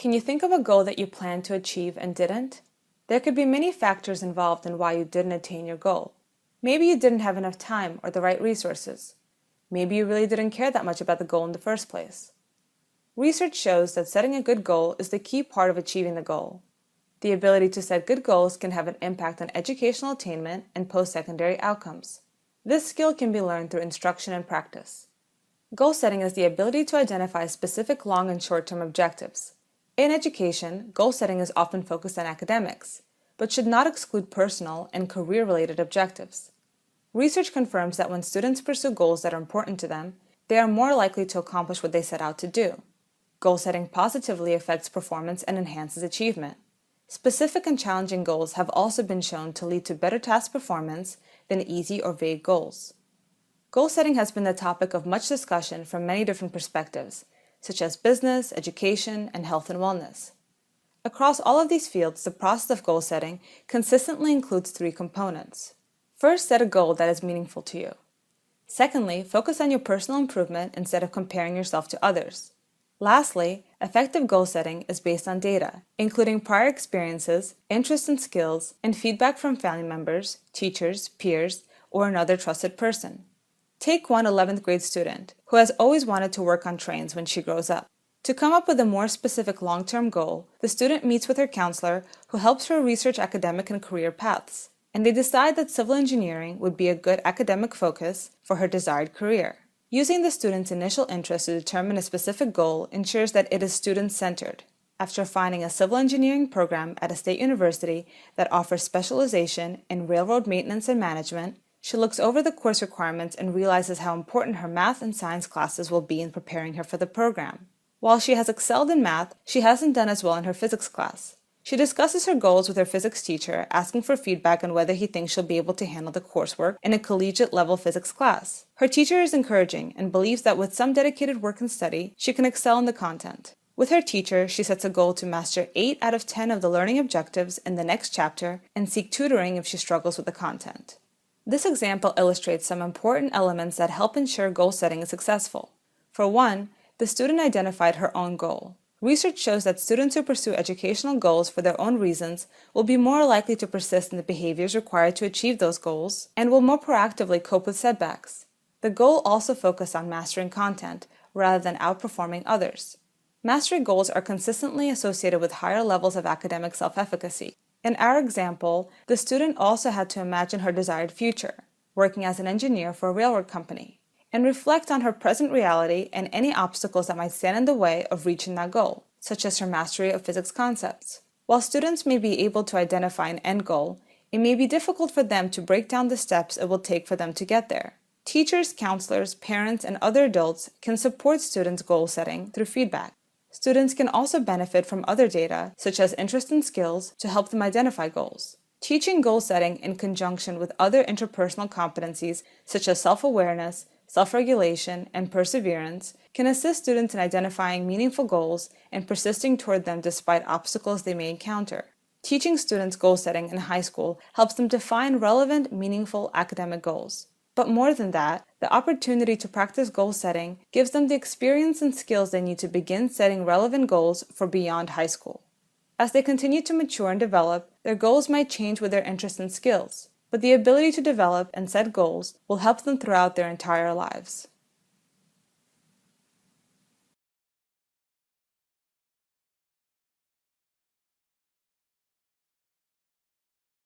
Can you think of a goal that you planned to achieve and didn't? There could be many factors involved in why you didn't attain your goal. Maybe you didn't have enough time or the right resources. Maybe you really didn't care that much about the goal in the first place. Research shows that setting a good goal is the key part of achieving the goal. The ability to set good goals can have an impact on educational attainment and post-secondary outcomes. This skill can be learned through instruction and practice. Goal setting is the ability to identify specific long and short-term objectives. In education, goal setting is often focused on academics, but should not exclude personal and career-related objectives. Research confirms that when students pursue goals that are important to them, they are more likely to accomplish what they set out to do. Goal setting positively affects performance and enhances achievement. Specific and challenging goals have also been shown to lead to better task performance than easy or vague goals. Goal setting has been the topic of much discussion from many different perspectives, such as business, education, and health and wellness. Across all of these fields, the process of goal setting consistently includes three components. First, set a goal that is meaningful to you. Secondly, focus on your personal improvement instead of comparing yourself to others. Lastly, effective goal setting is based on data, including prior experiences, interests and skills, and feedback from family members, teachers, peers, or another trusted person. Take one 11th grade student who has always wanted to work on trains when she grows up. To come up with a more specific long-term goal, the student meets with her counselor who helps her research academic and career paths, and they decide that civil engineering would be a good academic focus for her desired career. Using the student's initial interest to determine a specific goal ensures that it is student-centered. After finding a civil engineering program at a state university that offers specialization in railroad maintenance and management, she looks over the course requirements and realizes how important her math and science classes will be in preparing her for the program. While she has excelled in math, she hasn't done as well in her physics class. She discusses her goals with her physics teacher, asking for feedback on whether he thinks she'll be able to handle the coursework in a collegiate-level physics class. Her teacher is encouraging and believes that with some dedicated work and study, she can excel in the content. With her teacher, she sets a goal to master 8 out of 10 of the learning objectives in the next chapter and seek tutoring if she struggles with the content. This example illustrates some important elements that help ensure goal setting is successful. For one, the student identified her own goal. Research shows that students who pursue educational goals for their own reasons will be more likely to persist in the behaviors required to achieve those goals and will more proactively cope with setbacks. The goal also focused on mastering content rather than outperforming others. Mastery goals are consistently associated with higher levels of academic self-efficacy. In our example, the student also had to imagine her desired future, working as an engineer for a railroad company, and reflect on her present reality and any obstacles that might stand in the way of reaching that goal, such as her mastery of physics concepts. While students may be able to identify an end goal, it may be difficult for them to break down the steps it will take for them to get there. Teachers, counselors, parents, and other adults can support students' goal setting through feedback. Students can also benefit from other data, such as interest and skills, to help them identify goals. Teaching goal setting in conjunction with other interpersonal competencies, such as self-awareness, self-regulation, and perseverance, can assist students in identifying meaningful goals and persisting toward them despite obstacles they may encounter. Teaching students goal setting in high school helps them define relevant, meaningful academic goals. But more than that, the opportunity to practice goal setting gives them the experience and skills they need to begin setting relevant goals for beyond high school. As they continue to mature and develop, their goals might change with their interests and skills, but the ability to develop and set goals will help them throughout their entire lives.